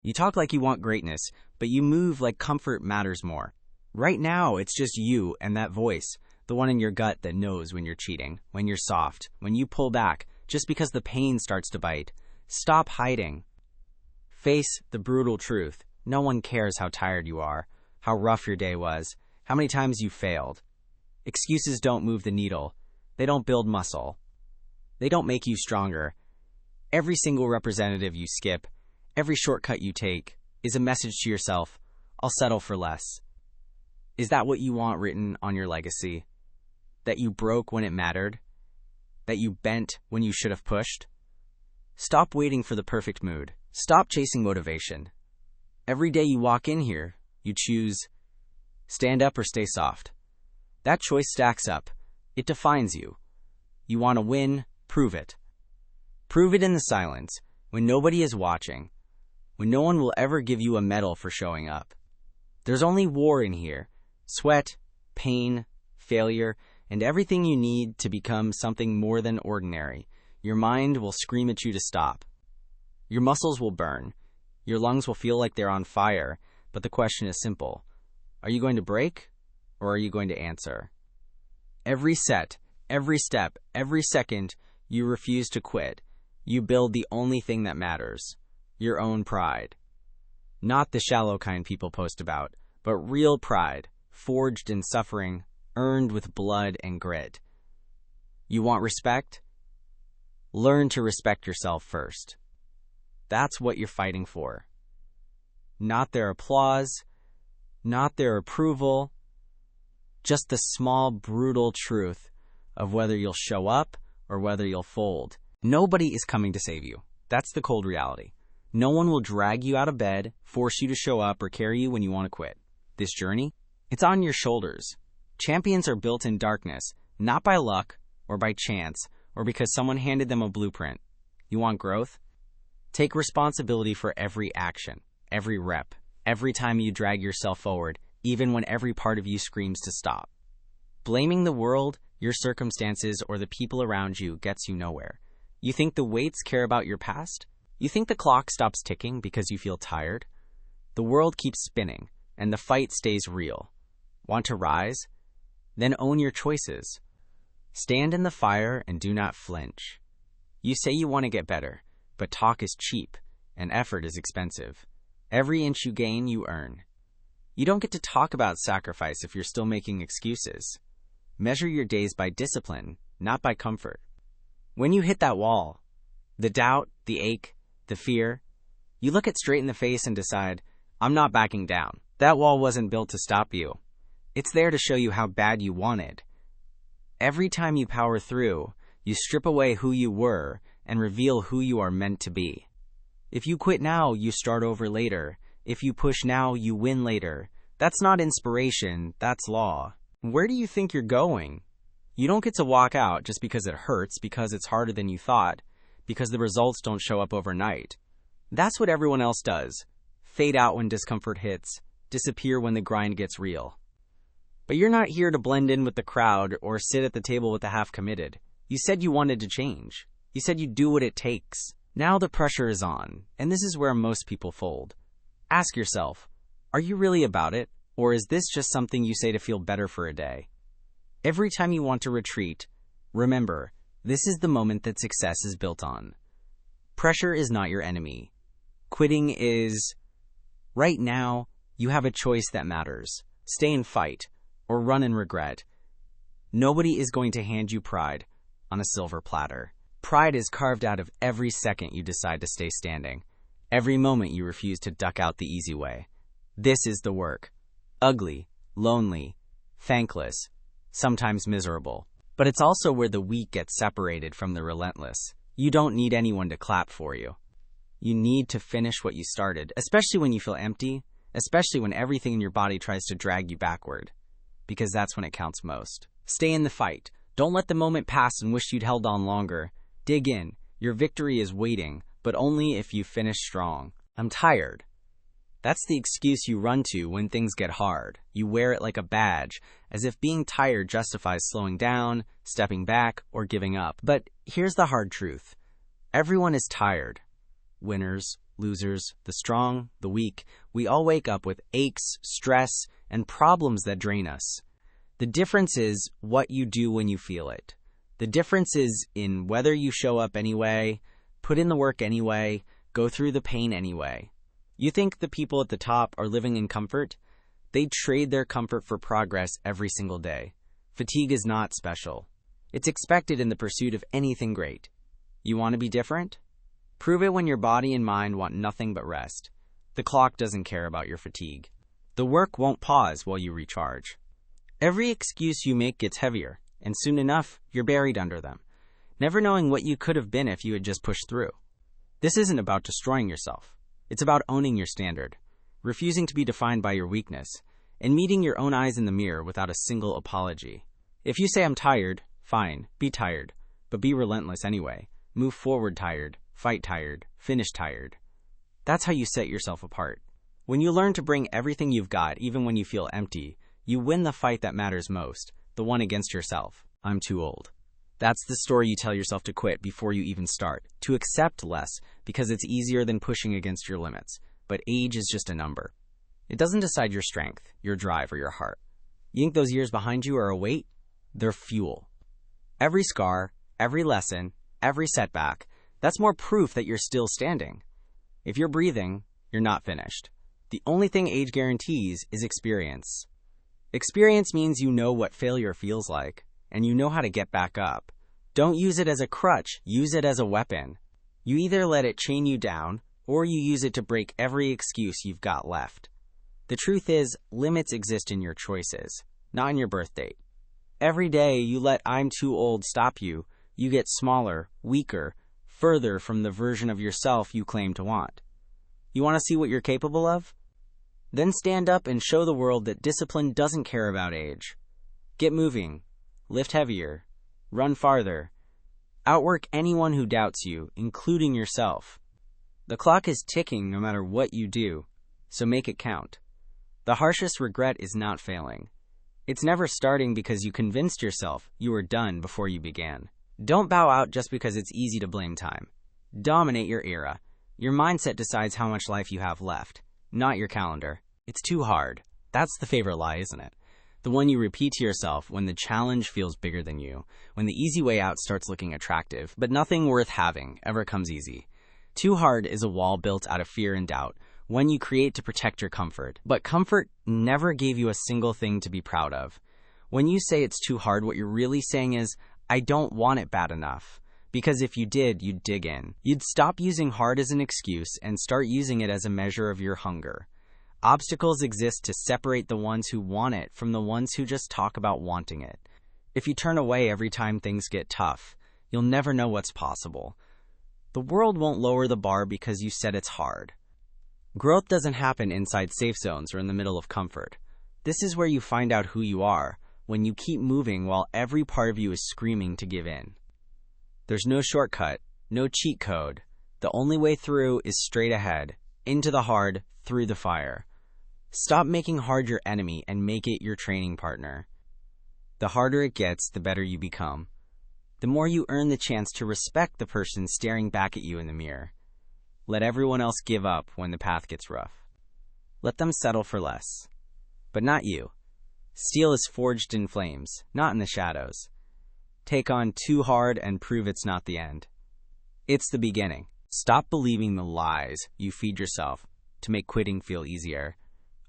You talk like you want greatness, but you move like comfort matters more. Right now, it's just you and that voice, the one in your gut that knows when you're cheating, when you're soft, when you pull back, just because the pain starts to bite. Stop hiding. Face the brutal truth. No one cares how tired you are, how rough your day was, how many times you failed. Excuses don't move the needle. They don't build muscle. They don't make you stronger. Every single representative you skip, every shortcut you take, is a message to yourself, I'll settle for less. Is that what you want written on your legacy? That you broke when it mattered? That you bent when you should have pushed? Stop waiting for the perfect mood. Stop chasing motivation. Every day you walk in here, you choose stand up or stay soft. That choice stacks up. It defines you. You want to win? Prove it. Prove it in the silence, when nobody is watching, when no one will ever give you a medal for showing up. There's only war in here. Sweat, pain, failure, and everything you need to become something more than ordinary. Your mind will scream at you to stop. Your muscles will burn. Your lungs will feel like they're on fire, but the question is simple. Are you going to break, or are you going to answer? Every set, every step, every second, you refuse to quit. You build the only thing that matters, your own pride. Not the shallow kind people post about, but real pride, forged in suffering, earned with blood and grit. You want respect? Learn to respect yourself first. That's what you're fighting for. Not their applause, not their approval, just the small, brutal truth of whether you'll show up or whether you'll fold. Nobody is coming to save you. That's the cold reality. No one will drag you out of bed, force you to show up, or carry you when you want to quit. This journey, it's on your shoulders. Champions are built in darkness, not by luck or by chance or because someone handed them a blueprint. You want growth? Take responsibility for every action, every rep, every time you drag yourself forward, even when every part of you screams to stop. Blaming the world, your circumstances, or the people around you gets you nowhere. You think the weights care about your past? You think the clock stops ticking because you feel tired? The world keeps spinning, and the fight stays real. Want to rise? Then own your choices. Stand in the fire and do not flinch. You say you want to get better, but talk is cheap, and effort is expensive. Every inch you gain, you earn. You don't get to talk about sacrifice if you're still making excuses. Measure your days by discipline, not by comfort. When you hit that wall, the doubt, the ache, the fear, you look it straight in the face and decide, I'm not backing down. That wall wasn't built to stop you. It's there to show you how bad you want it. Every time you power through, you strip away who you were and reveal who you are meant to be. If you quit now, you start over later. If you push now, you win later. That's not inspiration, that's law. Where do you think you're going? You don't get to walk out just because it hurts, because it's harder than you thought, because the results don't show up overnight. That's what everyone else does. Fade out when discomfort hits, disappear when the grind gets real. But you're not here to blend in with the crowd or sit at the table with the half-committed. You said you wanted to change. You said you'd do what it takes. Now the pressure is on, and this is where most people fold. Ask yourself, are you really about it, or is this just something you say to feel better for a day? Every time you want to retreat, remember, this is the moment that success is built on. Pressure is not your enemy. Quitting is... Right now, you have a choice that matters. Stay and fight, or run in regret. Nobody is going to hand you pride on a silver platter. Pride is carved out of every second you decide to stay standing, every moment you refuse to duck out the easy way. This is the work. Ugly, lonely, thankless, sometimes miserable. But it's also where the weak get separated from the relentless. You don't need anyone to clap for you. You need to finish what you started, especially when you feel empty, especially when everything in your body tries to drag you backward, because that's when it counts most. Stay in the fight. Don't let the moment pass and wish you'd held on longer. Dig in. Your victory is waiting, but only if you finish strong. I'm tired. That's the excuse you run to when things get hard. You wear it like a badge, as if being tired justifies slowing down, stepping back, or giving up. But here's the hard truth. Everyone is tired. Winners, losers, the strong, the weak, we all wake up with aches, stress, and problems that drain us. The difference is what you do when you feel it. The difference is in whether you show up anyway, put in the work anyway, go through the pain anyway. You think the people at the top are living in comfort? They trade their comfort for progress every single day. Fatigue is not special. It's expected in the pursuit of anything great. You want to be different? Prove it when your body and mind want nothing but rest. The clock doesn't care about your fatigue. The work won't pause while you recharge. Every excuse you make gets heavier, and soon enough, you're buried under them, never knowing what you could have been if you had just pushed through. This isn't about destroying yourself. It's about owning your standard, refusing to be defined by your weakness, and meeting your own eyes in the mirror without a single apology. If you say I'm tired, fine, be tired, but be relentless anyway. Move forward tired, fight tired, finish tired. That's how you set yourself apart. When you learn to bring everything you've got, even when you feel empty, you win the fight that matters most, the one against yourself. I'm too old. That's the story you tell yourself to quit before you even start, to accept less because it's easier than pushing against your limits. But age is just a number. It doesn't decide your strength, your drive, or your heart. You think those years behind you are a weight? They're fuel. Every scar, every lesson, every setback, that's more proof that you're still standing. If you're breathing, you're not finished. The only thing age guarantees is experience. Experience means you know what failure feels like, and you know how to get back up. Don't use it as a crutch, use it as a weapon. You either let it chain you down, or you use it to break every excuse you've got left. The truth is, limits exist in your choices, not in your birth date. Every day you let I'm too old stop you, you get smaller, weaker, further from the version of yourself you claim to want. You want to see what you're capable of? Then stand up and show the world that discipline doesn't care about age. Get moving, lift heavier, run farther, outwork anyone who doubts you, including yourself. The clock is ticking no matter what you do, so make it count. The harshest regret is not failing. It's never starting because you convinced yourself you were done before you began. Don't bow out just because it's easy to blame time. Dominate your era. Your mindset decides how much life you have left, not your calendar. It's too hard. That's the favorite lie, isn't it? The one you repeat to yourself when the challenge feels bigger than you, when the easy way out starts looking attractive, but nothing worth having ever comes easy. Too hard is a wall built out of fear and doubt, one you create to protect your comfort. But comfort never gave you a single thing to be proud of. When you say it's too hard, what you're really saying is, I don't want it bad enough. Because if you did, you'd dig in. You'd stop using hard as an excuse and start using it as a measure of your hunger. Obstacles exist to separate the ones who want it from the ones who just talk about wanting it. If you turn away every time things get tough, you'll never know what's possible. The world won't lower the bar because you said it's hard. Growth doesn't happen inside safe zones or in the middle of comfort. This is where you find out who you are, when you keep moving while every part of you is screaming to give in. There's no shortcut, no cheat code. The only way through is straight ahead, into the hard, through the fire. Stop making hard your enemy and make it your training partner. The harder it gets, the better you become. The more you earn the chance to respect the person staring back at you in the mirror. Let everyone else give up when the path gets rough. Let them settle for less. But not you. Steel is forged in flames, not in the shadows. Take on too hard and prove it's not the end. It's the beginning. Stop believing the lies you feed yourself to make quitting feel easier.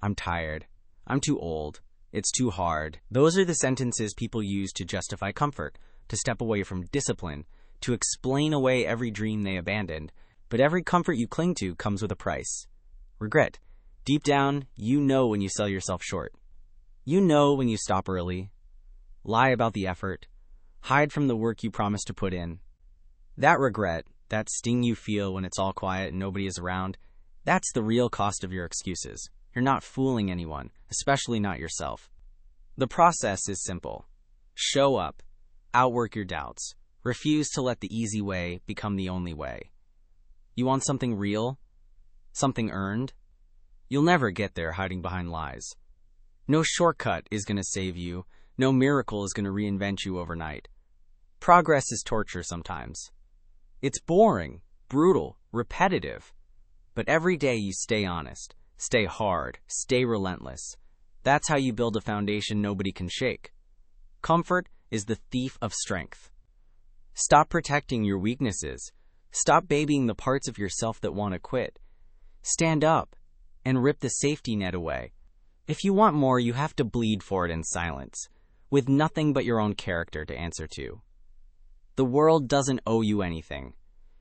I'm tired. I'm too old. It's too hard. Those are the sentences people use to justify comfort, to step away from discipline, to explain away every dream they abandoned. But every comfort you cling to comes with a price. Regret. Deep down, you know when you sell yourself short. You know when you stop early, lie about the effort, hide from the work you promised to put in. That regret, that sting you feel when it's all quiet and nobody is around, that's the real cost of your excuses. You're not fooling anyone, especially not yourself. The process is simple. Show up, outwork your doubts, refuse to let the easy way become the only way. You want something real? Something earned? You'll never get there hiding behind lies. No shortcut is going to save you. No miracle is going to reinvent you overnight. Progress is torture sometimes. It's boring, brutal, repetitive. But every day you stay honest, stay hard, stay relentless. That's how you build a foundation nobody can shake. Comfort is the thief of strength. Stop protecting your weaknesses. Stop babying the parts of yourself that want to quit. Stand up and rip the safety net away. If you want more, you have to bleed for it in silence, with nothing but your own character to answer to. The world doesn't owe you anything.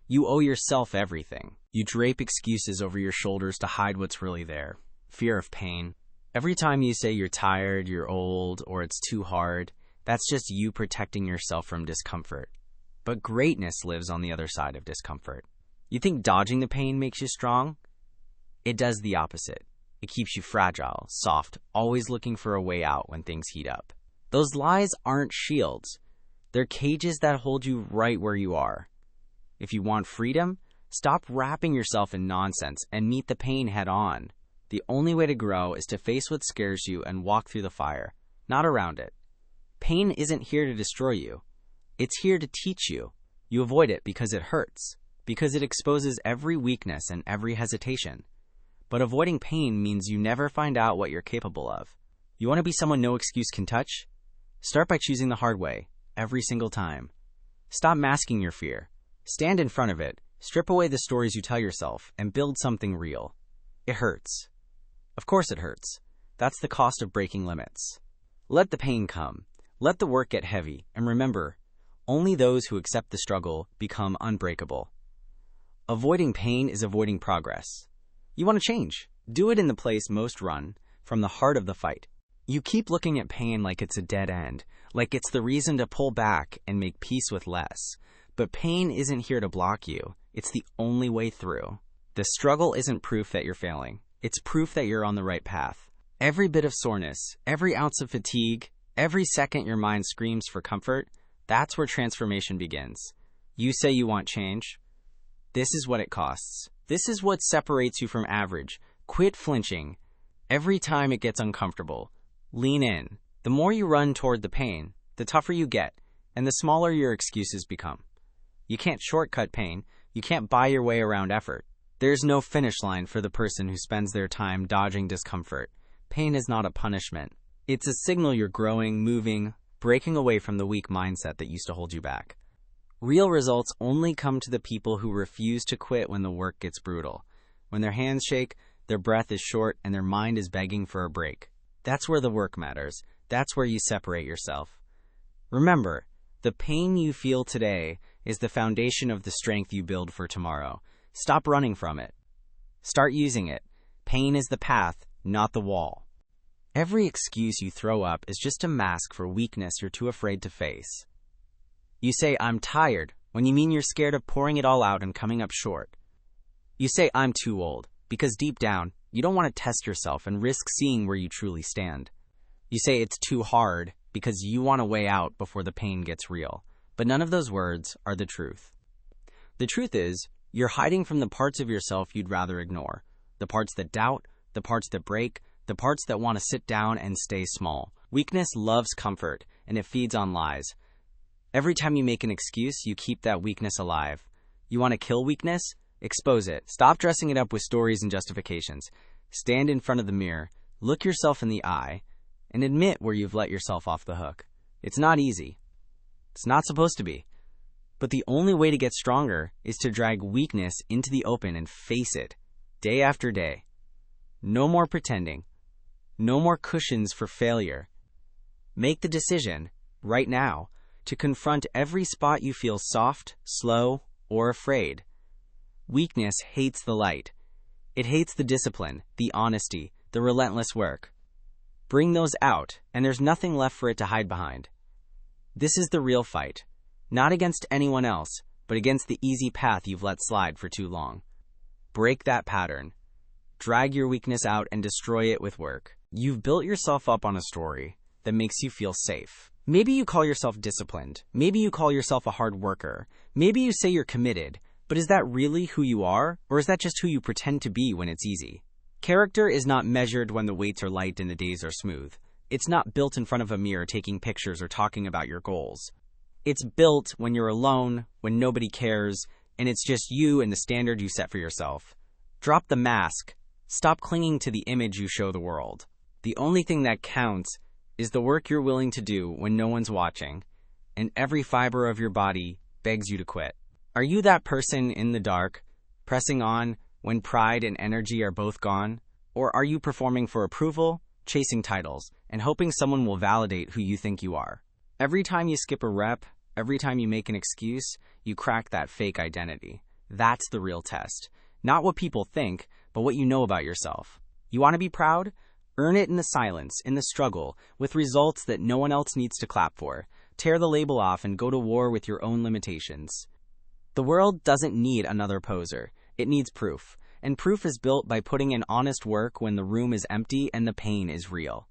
You owe yourself everything. You drape excuses over your shoulders to hide what's really there. Fear of pain. Every time you say you're tired, you're old, or it's too hard, that's just you protecting yourself from discomfort. But greatness lives on the other side of discomfort. You think dodging the pain makes you strong? It does the opposite. It keeps you fragile, soft, always looking for a way out when things heat up. Those lies aren't shields. They're cages that hold you right where you are. If you want freedom, stop wrapping yourself in nonsense and meet the pain head on. The only way to grow is to face what scares you and walk through the fire, not around it. Pain isn't here to destroy you. It's here to teach you. You avoid it because it hurts, because it exposes every weakness and every hesitation. But avoiding pain means you never find out what you're capable of. You want to be someone no excuse can touch? Start by choosing the hard way, every single time. Stop masking your fear. Stand in front of it, strip away the stories you tell yourself, and build something real. It hurts. Of course it hurts. That's the cost of breaking limits. Let the pain come. Let the work get heavy, and remember, only those who accept the struggle become unbreakable. Avoiding pain is avoiding progress. You want to change. Do it in the place most run, from the heart of the fight. You keep looking at pain like it's a dead end, like it's the reason to pull back and make peace with less. But pain isn't here to block you. It's the only way through. The struggle isn't proof that you're failing. It's proof that you're on the right path. Every bit of soreness, every ounce of fatigue, every second your mind screams for comfort, that's where transformation begins. You say you want change. This is what it costs. This is what separates you from average. Quit flinching. Every time it gets uncomfortable, lean in. The more you run toward the pain, the tougher you get, and the smaller your excuses become. You can't shortcut pain. You can't buy your way around effort. There's no finish line for the person who spends their time dodging discomfort. Pain is not a punishment. It's a signal you're growing, moving, breaking away from the weak mindset that used to hold you back. Real results only come to the people who refuse to quit when the work gets brutal. When their hands shake, their breath is short, and their mind is begging for a break. That's where the work matters. That's where you separate yourself. Remember, the pain you feel today is the foundation of the strength you build for tomorrow. Stop running from it. Start using it. Pain is the path, not the wall. Every excuse you throw up is just a mask for weakness you're too afraid to face. You say, I'm tired, when you mean you're scared of pouring it all out and coming up short. You say, I'm too old, because deep down, you don't want to test yourself and risk seeing where you truly stand. You say it's too hard, because you want a way out before the pain gets real. But none of those words are the truth. The truth is, you're hiding from the parts of yourself you'd rather ignore. The parts that doubt, the parts that break, the parts that want to sit down and stay small. Weakness loves comfort, and it feeds on lies. Every time you make an excuse, you keep that weakness alive. You want to kill weakness? Expose it. Stop dressing it up with stories and justifications. Stand in front of the mirror, look yourself in the eye, and admit where you've let yourself off the hook. It's not easy. It's not supposed to be. But the only way to get stronger is to drag weakness into the open and face it, day after day. No more pretending. No more cushions for failure. Make the decision, right now, to confront every spot you feel soft, slow, or afraid. Weakness hates the light. It hates the discipline, the honesty, the relentless work. Bring those out, and there's nothing left for it to hide behind. This is the real fight. Not against anyone else, but against the easy path you've let slide for too long. Break that pattern. Drag your weakness out and destroy it with work. You've built yourself up on a story that makes you feel safe. Maybe you call yourself disciplined. Maybe you call yourself a hard worker. Maybe you say you're committed. But is that really who you are? Or is that just who you pretend to be when it's easy? Character is not measured when the weights are light and the days are smooth. It's not built in front of a mirror taking pictures or talking about your goals. It's built when you're alone, when nobody cares, and it's just you and the standard you set for yourself. Drop the mask. Stop clinging to the image you show the world. The only thing that counts is the work you're willing to do when no one's watching, and every fiber of your body begs you to quit. Are you that person in the dark, pressing on when pride and energy are both gone? Or are you performing for approval, chasing titles, and hoping someone will validate who you think you are? Every time you skip a rep, every time you make an excuse, you crack that fake identity. That's the real test. Not what people think, but what you know about yourself. You want to be proud? Earn it in the silence, in the struggle, with results that no one else needs to clap for. Tear the label off and go to war with your own limitations. The world doesn't need another poser. It needs proof. And proof is built by putting in honest work when the room is empty and the pain is real.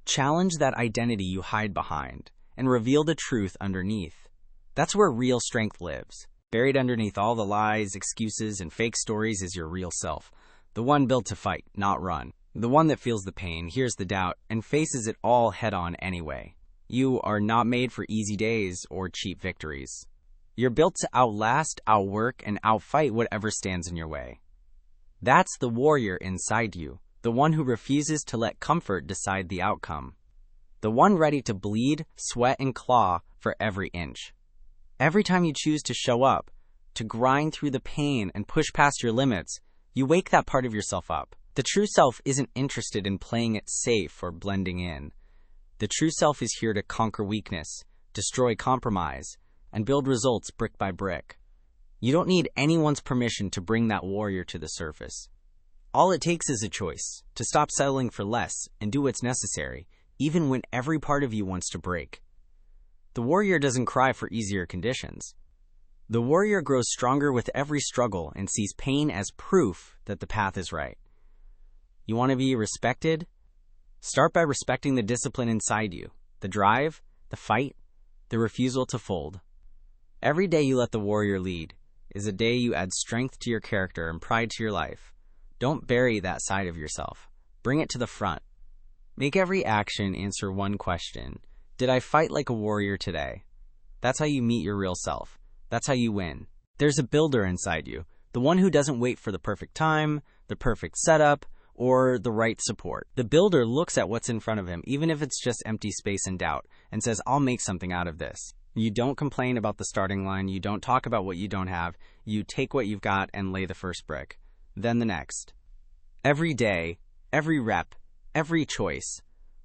Challenge that identity you hide behind and reveal the truth underneath. That's where real strength lives. Buried underneath all the lies, excuses, and fake stories is your real self. The one built to fight, not run. The one that feels the pain, hears the doubt, and faces it all head-on anyway. You are not made for easy days or cheap victories. You're built to outlast, outwork, and outfight whatever stands in your way. That's the warrior inside you, the one who refuses to let comfort decide the outcome. The one ready to bleed, sweat, and claw for every inch. Every time you choose to show up, to grind through the pain and push past your limits, you wake that part of yourself up. The true self isn't interested in playing it safe or blending in. The true self is here to conquer weakness, destroy compromise, and build results brick by brick. You don't need anyone's permission to bring that warrior to the surface. All it takes is a choice, to stop settling for less and do what's necessary, even when every part of you wants to break. The warrior doesn't cry for easier conditions. The warrior grows stronger with every struggle and sees pain as proof that the path is right. You want to be respected? Start by respecting the discipline inside you, the drive, the fight, the refusal to fold. Every day you let the warrior lead is a day you add strength to your character and pride to your life. Don't bury that side of yourself. Bring it to the front. Make every action answer one question. Did I fight like a warrior today? That's how you meet your real self. That's how you win. There's a builder inside you, the one who doesn't wait for the perfect time, the perfect setup, or the right support. The builder looks at what's in front of him, even if it's just empty space and doubt, and says, I'll make something out of this. You don't complain about the starting line. You don't talk about what you don't have. You take what you've got and lay the first brick, then the next. Every day, every rep, every choice,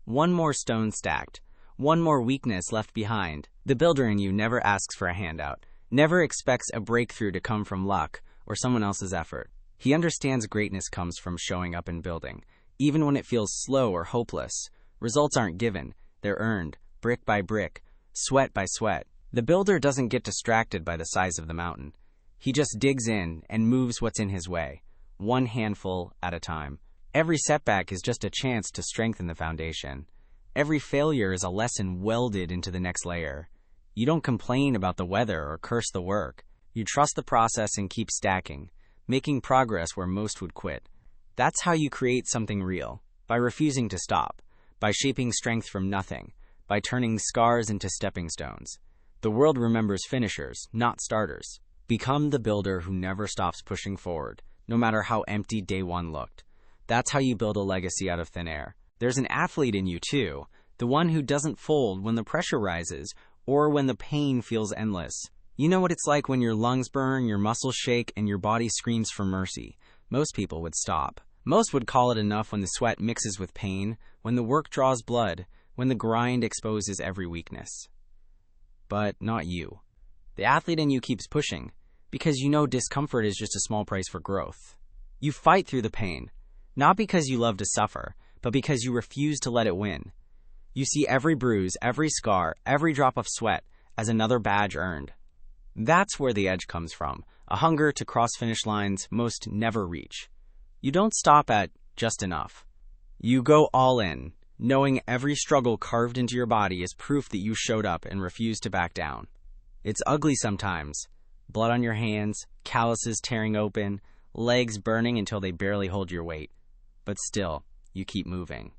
one more stone stacked, one more weakness left behind. The builder in you never asks for a handout, never expects a breakthrough to come from luck or someone else's effort. He understands greatness comes from showing up and building, even when it feels slow or hopeless. Results aren't given, they're earned, brick by brick, sweat by sweat. The builder doesn't get distracted by the size of the mountain. He just digs in and moves what's in his way, one handful at a time. Every setback is just a chance to strengthen the foundation. Every failure is a lesson welded into the next layer. You don't complain about the weather or curse the work. You trust the process and keep stacking, making progress where most would quit. That's how you create something real, by refusing to stop, by shaping strength from nothing, by turning scars into stepping stones. The world remembers finishers, not starters. Become the builder who never stops pushing forward, no matter how empty day one looked. That's how you build a legacy out of thin air. There's an athlete in you too, the one who doesn't fold when the pressure rises or when the pain feels endless. You know what it's like when your lungs burn, your muscles shake, and your body screams for mercy. Most people would stop. Most would call it enough when the sweat mixes with pain, when the work draws blood, when the grind exposes every weakness. But not you. The athlete in you keeps pushing, because you know discomfort is just a small price for growth. You fight through the pain, not because you love to suffer, but because you refuse to let it win. You see every bruise, every scar, every drop of sweat as another badge earned. That's where the edge comes from, a hunger to cross finish lines most never reach. You don't stop at just enough. You go all in, knowing every struggle carved into your body is proof that you showed up and refused to back down. It's ugly sometimes. Blood on your hands, calluses tearing open, legs burning until they barely hold your weight. But still, you keep moving.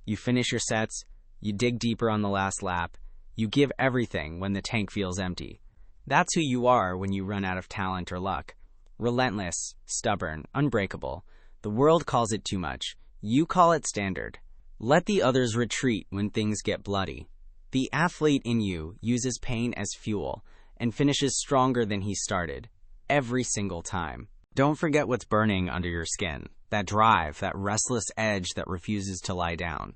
You finish your sets, you dig deeper on the last lap, you give everything when the tank feels empty. That's who you are when you run out of talent or luck. relentless, stubborn, unbreakable. The world calls it too much. You call it standard. Let the others retreat when things get bloody. The athlete in you uses pain as fuel and finishes stronger than he started, every single time. Don't forget what's burning under your skin, that drive, that restless edge that refuses to lie down.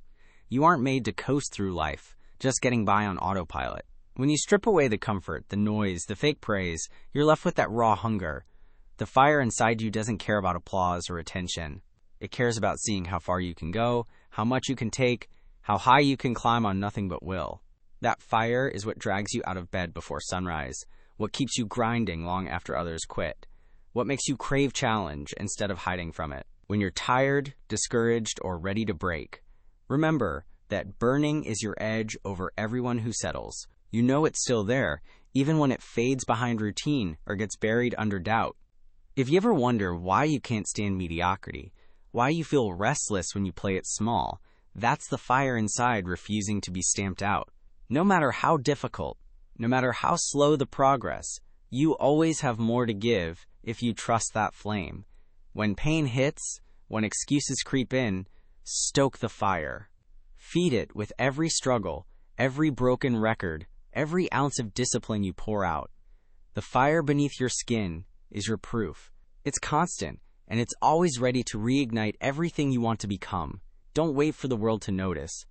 You aren't made to coast through life, just getting by on autopilot. When you strip away the comfort, the noise, the fake praise, you're left with that raw hunger. The fire inside you doesn't care about applause or attention. It cares about seeing how far you can go, how much you can take, how high you can climb on nothing but will. That fire is what drags you out of bed before sunrise, what keeps you grinding long after others quit, what makes you crave challenge instead of hiding from it. When you're tired, discouraged, or ready to break, remember that burning is your edge over everyone who settles. You know it's still there, even when it fades behind routine or gets buried under doubt. If you ever wonder why you can't stand mediocrity, why you feel restless when you play it small, that's the fire inside refusing to be stamped out. No matter how difficult, no matter how slow the progress, you always have more to give if you trust that flame. When pain hits, when excuses creep in, stoke the fire. Feed it with every struggle, every broken record, every ounce of discipline you pour out. The fire beneath your skin is your proof. It's constant, and it's always ready to reignite everything you want to become. Don't wait for the world to notice.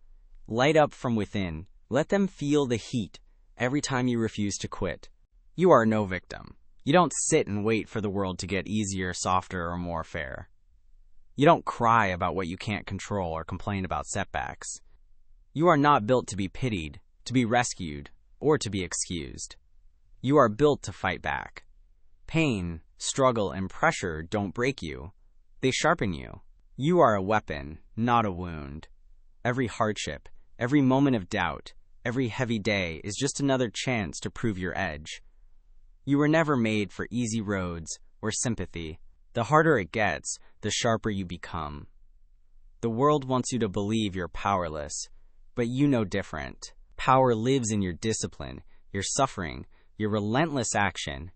Light up from within. Let them feel the heat every time you refuse to quit. You are no victim. You don't sit and wait for the world to get easier, softer, or more fair. You don't cry about what you can't control or complain about setbacks. You are not built to be pitied, to be rescued, or to be excused. You are built to fight back. Pain, struggle, and pressure don't break you. They sharpen you. You are a weapon, not a wound. Every hardship, every moment of doubt, every heavy day is just another chance to prove your edge. You were never made for easy roads or sympathy. The harder it gets, the sharper you become. The world wants you to believe you're powerless, but you know different. Power lives in your discipline, your suffering, your relentless action.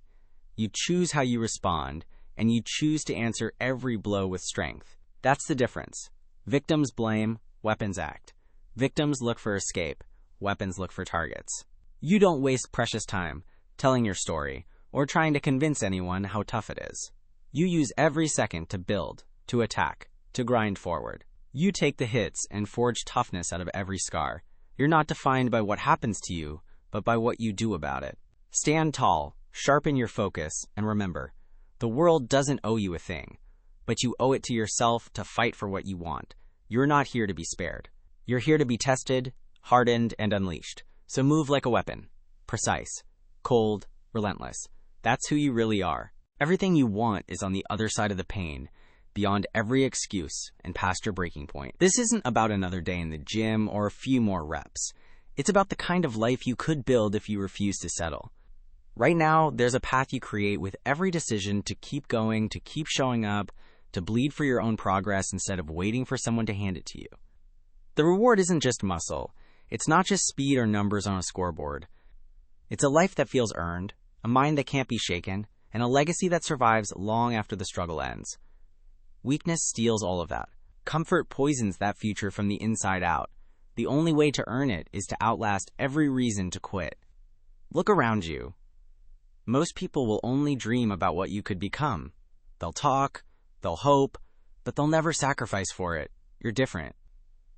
You choose how you respond, and you choose to answer every blow with strength. That's the difference. Victims blame, weapons act. Victims look for escape, weapons look for targets. You don't waste precious time telling your story or trying to convince anyone how tough it is. You use every second to build, to attack, to grind forward. You take the hits and forge toughness out of every scar. You're not defined by what happens to you, but by what you do about it. Stand tall, sharpen your focus, and remember, the world doesn't owe you a thing, but you owe it to yourself to fight for what you want. You're not here to be spared. You're here to be tested, hardened, and unleashed. So move like a weapon. Precise, cold, relentless. That's who you really are. Everything you want is on the other side of the pain, beyond every excuse and past your breaking point. This isn't about another day in the gym or a few more reps. It's about the kind of life you could build if you refuse to settle. Right now, there's a path you create with every decision to keep going, to keep showing up, to bleed for your own progress instead of waiting for someone to hand it to you. The reward isn't just muscle. It's not just speed or numbers on a scoreboard. It's a life that feels earned, a mind that can't be shaken, and a legacy that survives long after the struggle ends. Weakness steals all of that. Comfort poisons that future from the inside out. The only way to earn it is to outlast every reason to quit. Look around you. Most people will only dream about what you could become. They'll talk, they'll hope, but they'll never sacrifice for it. You're different.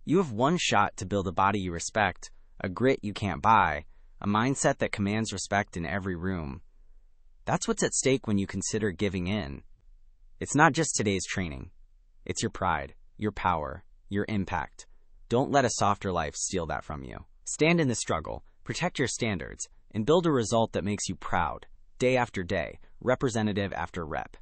You have one shot to build a body you respect, a grit you can't buy, a mindset that commands respect in every room. That's what's at stake when you consider giving in. It's not just today's training. It's your pride, your power, your impact. Don't let a softer life steal that from you. Stand in the struggle, protect your standards, and build a result that makes you proud, day after day, representative after rep.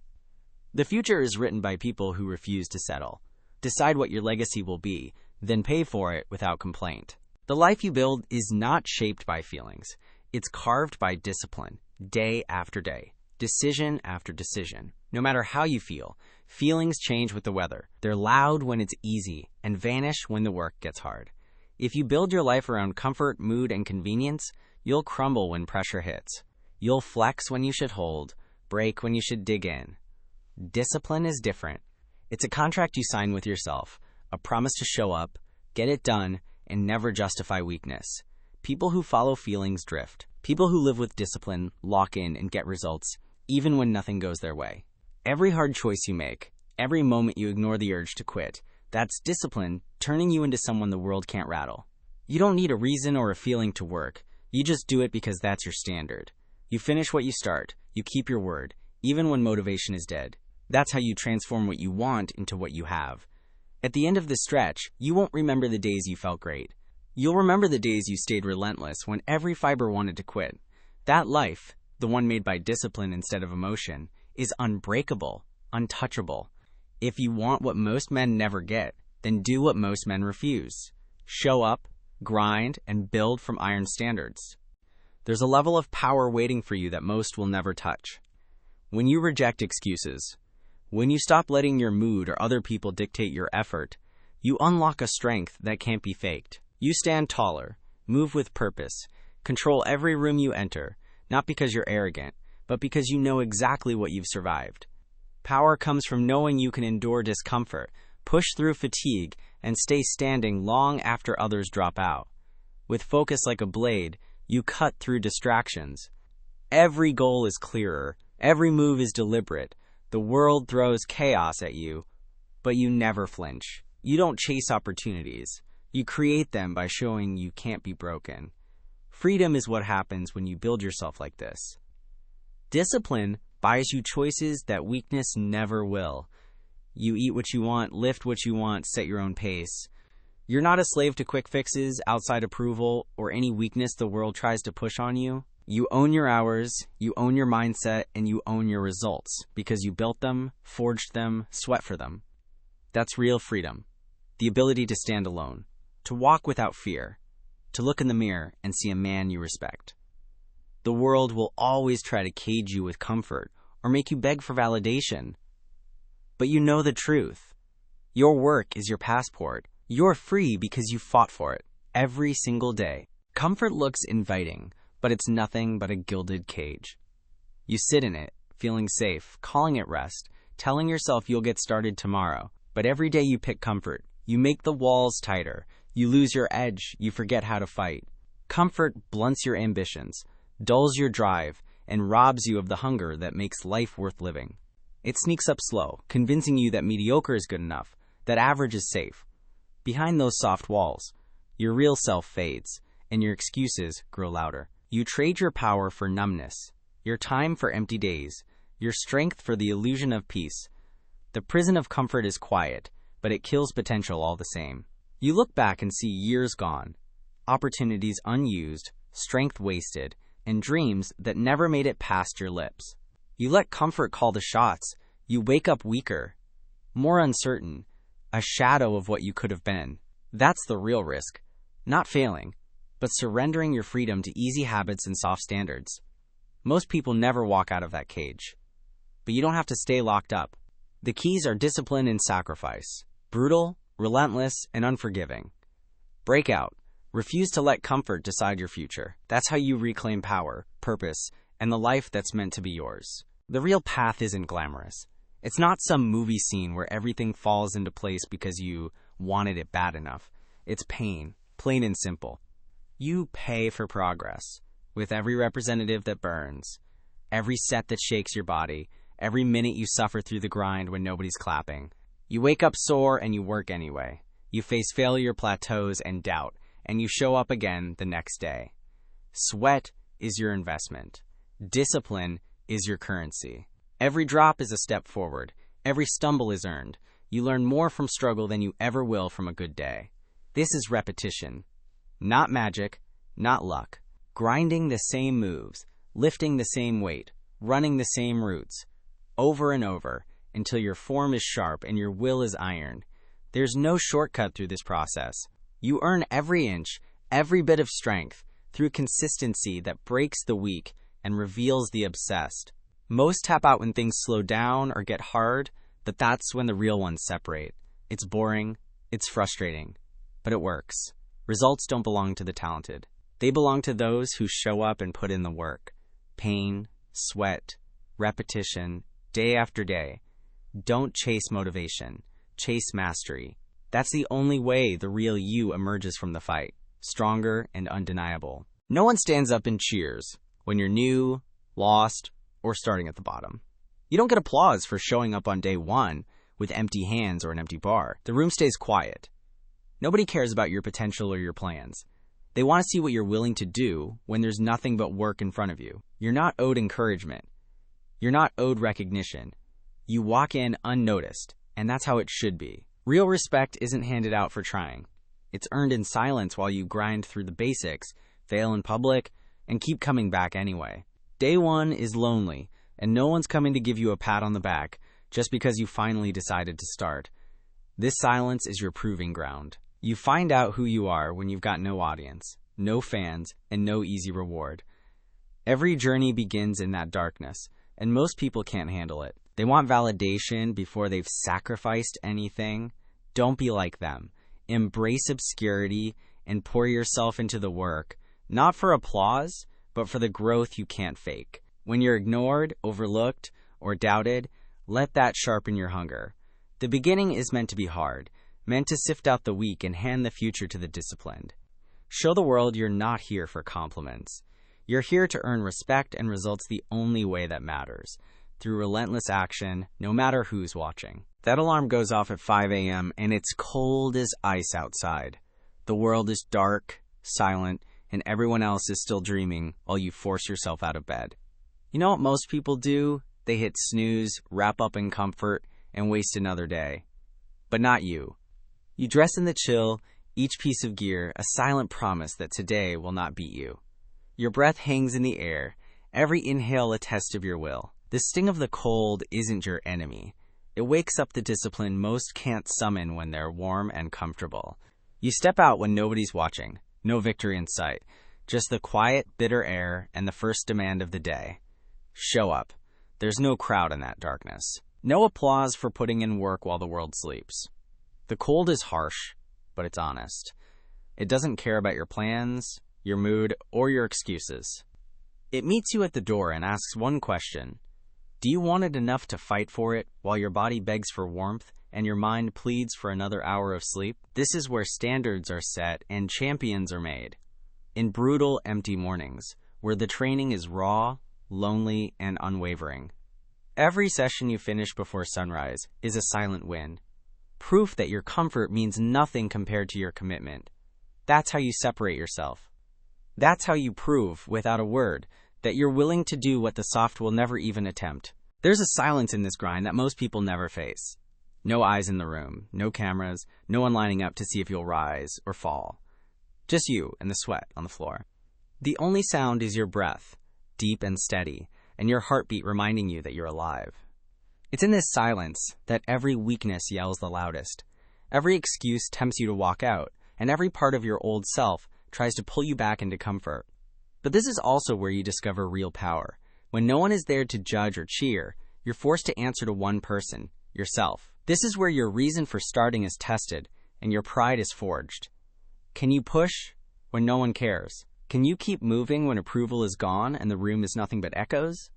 The future is written by people who refuse to settle. Decide what your legacy will be, then pay for it without complaint. The life you build is not shaped by feelings. It's carved by discipline, day after day, decision after decision. No matter how you feel, feelings change with the weather. They're loud when it's easy and vanish when the work gets hard. If you build your life around comfort, mood, and convenience, you'll crumble when pressure hits. You'll flex when you should hold, break when you should dig in. Discipline is different. It's a contract you sign with yourself, a promise to show up, get it done, and never justify weakness. People who follow feelings drift. People who live with discipline lock in and get results, even when nothing goes their way. Every hard choice you make, every moment you ignore the urge to quit, that's discipline turning you into someone the world can't rattle. You don't need a reason or a feeling to work. You just do it because that's your standard. You finish what you start. You keep your word, even when motivation is dead. That's how you transform what you want into what you have. At the end of the stretch, you won't remember the days you felt great. You'll remember the days you stayed relentless when every fiber wanted to quit. That life, the one made by discipline instead of emotion, is unbreakable, untouchable. If you want what most men never get, then do what most men refuse. Show up, grind, and build from iron standards. There's a level of power waiting for you that most will never touch. When you reject excuses, when you stop letting your mood or other people dictate your effort, you unlock a strength that can't be faked. You stand taller, move with purpose, control every room you enter, not because you're arrogant, but because you know exactly what you've survived. Power comes from knowing you can endure discomfort, push through fatigue, and stay standing long after others drop out. With focus like a blade, you cut through distractions. Every goal is clearer, every move is deliberate. The world throws chaos at you, but you never flinch. You don't chase opportunities. You create them by showing you can't be broken. Freedom is what happens when you build yourself like this. Discipline buys you choices that weakness never will. You eat what you want, lift what you want, set your own pace. You're not a slave to quick fixes, outside approval, or any weakness the world tries to push on you. You own your hours, you own your mindset, and you own your results because you built them, forged them, sweat for them. That's real freedom. The ability to stand alone, to walk without fear, to look in the mirror and see a man you respect. The world will always try to cage you with comfort or make you beg for validation. But you know the truth. Your work is your passport. You're free because you fought for it every single day. Comfort looks inviting, but it's nothing but a gilded cage. You sit in it, feeling safe, calling it rest, telling yourself you'll get started tomorrow. But every day you pick comfort, you make the walls tighter. You lose your edge, you forget how to fight. Comfort blunts your ambitions, dulls your drive, and robs you of the hunger that makes life worth living. It sneaks up slow, convincing you that mediocre is good enough, that average is safe. Behind those soft walls, your real self fades, and your excuses grow louder. You trade your power for numbness, your time for empty days, your strength for the illusion of peace. The prison of comfort is quiet, but it kills potential all the same. You look back and see years gone, opportunities unused, strength wasted, and dreams that never made it past your lips. You let comfort call the shots. You wake up weaker, more uncertain, a shadow of what you could have been. That's the real risk. Not failing, but surrendering your freedom to easy habits and soft standards. Most people never walk out of that cage. But you don't have to stay locked up. The keys are discipline and sacrifice. Brutal, relentless, and unforgiving. Break out. Refuse to let comfort decide your future. That's how you reclaim power, purpose, and the life that's meant to be yours. The real path isn't glamorous. It's not some movie scene where everything falls into place because you wanted it bad enough. It's pain, plain and simple. You pay for progress, with every representative that burns, every set that shakes your body, every minute you suffer through the grind when nobody's clapping. You wake up sore and you work anyway. You face failure, plateaus, and doubt, and you show up again the next day. Sweat is your investment. Discipline is your currency. Every drop is a step forward. Every stumble is earned. You learn more from struggle than you ever will from a good day. This is repetition. Not magic, not luck. Grinding the same moves, lifting the same weight, running the same routes, over and over, until your form is sharp and your will is iron. There's no shortcut through this process. You earn every inch, every bit of strength, through consistency that breaks the weak and reveals the obsessed. Most tap out when things slow down or get hard, but that's when the real ones separate. It's boring, it's frustrating, but it works. Results don't belong to the talented. They belong to those who show up and put in the work. Pain, sweat, repetition, day after day. Don't chase motivation. Chase mastery. That's the only way the real you emerges from the fight, stronger and undeniable. No one stands up and cheers when you're new, lost, or starting at the bottom. You don't get applause for showing up on day one with empty hands or an empty bar. The room stays quiet. Nobody cares about your potential or your plans. They want to see what you're willing to do when there's nothing but work in front of you. You're not owed encouragement. You're not owed recognition. You walk in unnoticed, and that's how it should be. Real respect isn't handed out for trying. It's earned in silence while you grind through the basics, fail in public, and keep coming back anyway. Day one is lonely, and no one's coming to give you a pat on the back just because you finally decided to start. This silence is your proving ground. You find out who you are when you've got no audience, no fans, and no easy reward. Every journey begins in that darkness, and most people can't handle it. They want validation before they've sacrificed anything. Don't be like them. Embrace obscurity and pour yourself into the work, not for applause, but for the growth you can't fake. When you're ignored, overlooked, or doubted, let that sharpen your hunger. The beginning is meant to be hard, meant to sift out the weak and hand the future to the disciplined. Show the world you're not here for compliments. You're here to earn respect and results the only way that matters, through relentless action, no matter who's watching. That alarm goes off at 5 a.m. and it's cold as ice outside. The world is dark, silent, and everyone else is still dreaming while you force yourself out of bed. You know what most people do? They hit snooze, wrap up in comfort, and waste another day. But not you. You dress in the chill, each piece of gear a silent promise that today will not beat you. Your breath hangs in the air, every inhale a test of your will. The sting of the cold isn't your enemy. It wakes up the discipline most can't summon when they're warm and comfortable. You step out when nobody's watching, no victory in sight, just the quiet, bitter air and the first demand of the day. Show up. There's no crowd in that darkness. No applause for putting in work while the world sleeps. The cold is harsh, but it's honest. It doesn't care about your plans, your mood, or your excuses. It meets you at the door and asks one question. Do you want it enough to fight for it while your body begs for warmth and your mind pleads for another hour of sleep? This is where standards are set and champions are made. In brutal, empty mornings, where the training is raw, lonely, and unwavering. Every session you finish before sunrise is a silent win. Proof that your comfort means nothing compared to your commitment. That's how you separate yourself. That's how you prove, without a word, that you're willing to do what the soft will never even attempt. There's a silence in this grind that most people never face. No eyes in the room, no cameras, no one lining up to see if you'll rise or fall. Just you and the sweat on the floor. The only sound is your breath, deep and steady, and your heartbeat reminding you that you're alive. It's in this silence that every weakness yells the loudest. Every excuse tempts you to walk out, and every part of your old self tries to pull you back into comfort. But this is also where you discover real power. When no one is there to judge or cheer, you're forced to answer to one person, yourself. This is where your reason for starting is tested, and your pride is forged. Can you push when no one cares? Can you keep moving when approval is gone and the room is nothing but echoes?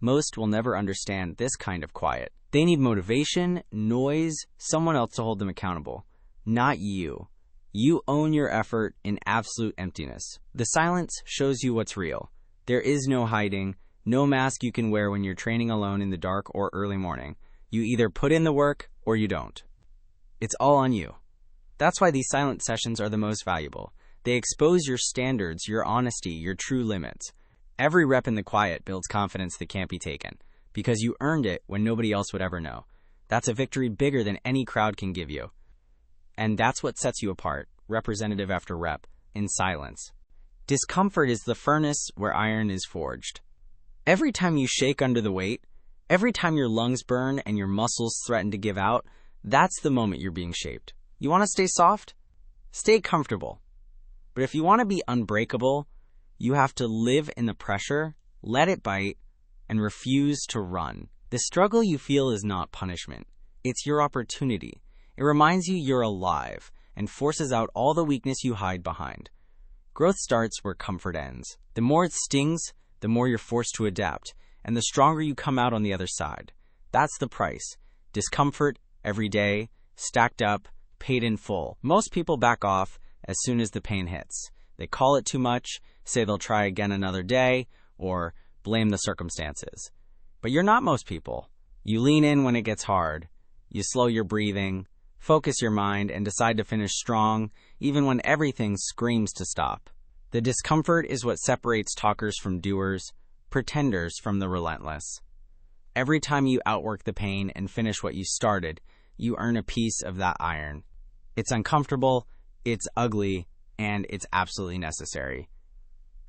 Most will never understand this kind of quiet. They need motivation, noise, someone else to hold them accountable. Not you. You own your effort in absolute emptiness. The silence shows you what's real. There is no hiding, no mask you can wear when you're training alone in the dark or early morning. You either put in the work or you don't. It's all on you. That's why these silent sessions are the most valuable. They expose your standards, your honesty, your true limits. Every rep in the quiet builds confidence that can't be taken, because you earned it when nobody else would ever know. That's a victory bigger than any crowd can give you. And that's what sets you apart, representative after rep, in silence. Discomfort is the furnace where iron is forged. Every time you shake under the weight, every time your lungs burn and your muscles threaten to give out, that's the moment you're being shaped. You want to stay soft? Stay comfortable. But if you want to be unbreakable, you have to live in the pressure, let it bite, and refuse to run. The struggle you feel is not punishment. It's your opportunity. It reminds you you're alive and forces out all the weakness you hide behind. Growth starts where comfort ends. The more it stings, the more you're forced to adapt, and the stronger you come out on the other side. That's the price. Discomfort every day, stacked up, paid in full. Most people back off as soon as the pain hits. They call it too much, say they'll try again another day, or blame the circumstances. But you're not most people. You lean in when it gets hard. You slow your breathing, focus your mind, and decide to finish strong, even when everything screams to stop. The discomfort is what separates talkers from doers, pretenders from the relentless. Every time you outwork the pain and finish what you started, you earn a piece of that iron. It's uncomfortable, it's ugly, and it's absolutely necessary.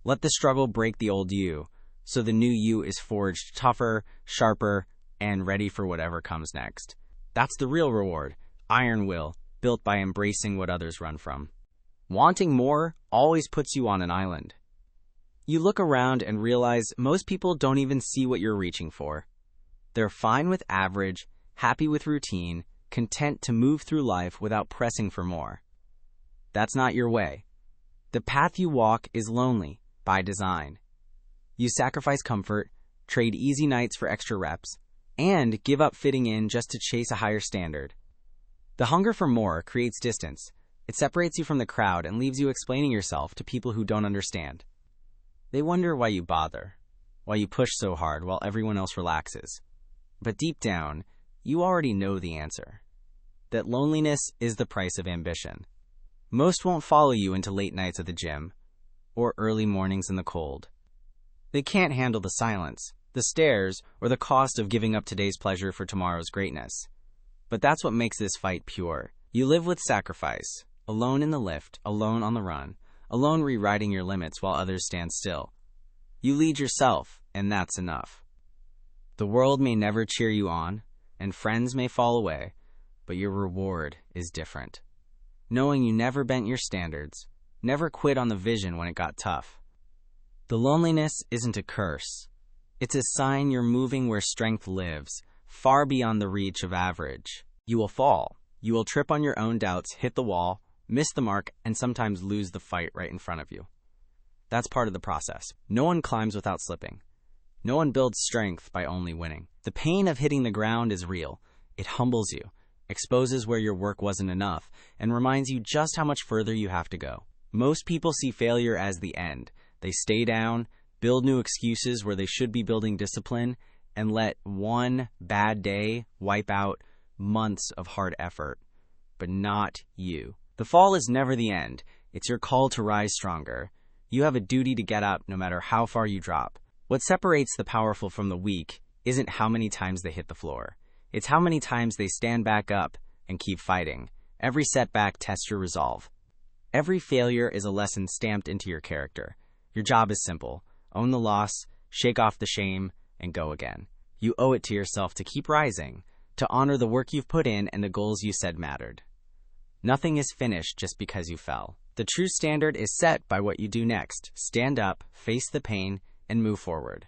Let the struggle break the old you, so the new you is forged tougher, sharper, and ready for whatever comes next. That's the real reward, iron will, built by embracing what others run from. Wanting more always puts you on an island. You look around and realize most people don't even see what you're reaching for. They're fine with average, happy with routine, content to move through life without pressing for more. That's not your way. The path you walk is lonely, by design. You sacrifice comfort, trade easy nights for extra reps, and give up fitting in just to chase a higher standard. The hunger for more creates distance. It separates you from the crowd and leaves you explaining yourself to people who don't understand. They wonder why you bother, why you push so hard while everyone else relaxes. But deep down, you already know the answer. That loneliness is the price of ambition. Most won't follow you into late nights at the gym, or early mornings in the cold. They can't handle the silence, the stares, or the cost of giving up today's pleasure for tomorrow's greatness. But that's what makes this fight pure. You live with sacrifice, alone in the lift, alone on the run, alone rewriting your limits while others stand still. You lead yourself, and that's enough. The world may never cheer you on, and friends may fall away, but your reward is different. Knowing you never bent your standards, never quit on the vision when it got tough. The loneliness isn't a curse. It's a sign you're moving where strength lives, far beyond the reach of average. You will fall. You will trip on your own doubts, hit the wall, miss the mark, and sometimes lose the fight right in front of you. That's part of the process. No one climbs without slipping. No one builds strength by only winning. The pain of hitting the ground is real. It humbles you, exposes where your work wasn't enough, and reminds you just how much further you have to go. Most people see failure as the end. They stay down, build new excuses where they should be building discipline, and let one bad day wipe out months of hard effort. But not you. The fall is never the end. It's your call to rise stronger. You have a duty to get up no matter how far you drop. What separates the powerful from the weak isn't how many times they hit the floor. It's how many times they stand back up and keep fighting. Every setback tests your resolve. Every failure is a lesson stamped into your character. Your job is simple. Own the loss, shake off the shame, and go again. You owe it to yourself to keep rising, to honor the work you've put in and the goals you said mattered. Nothing is finished just because you fell. The true standard is set by what you do next. Stand up, face the pain, and move forward.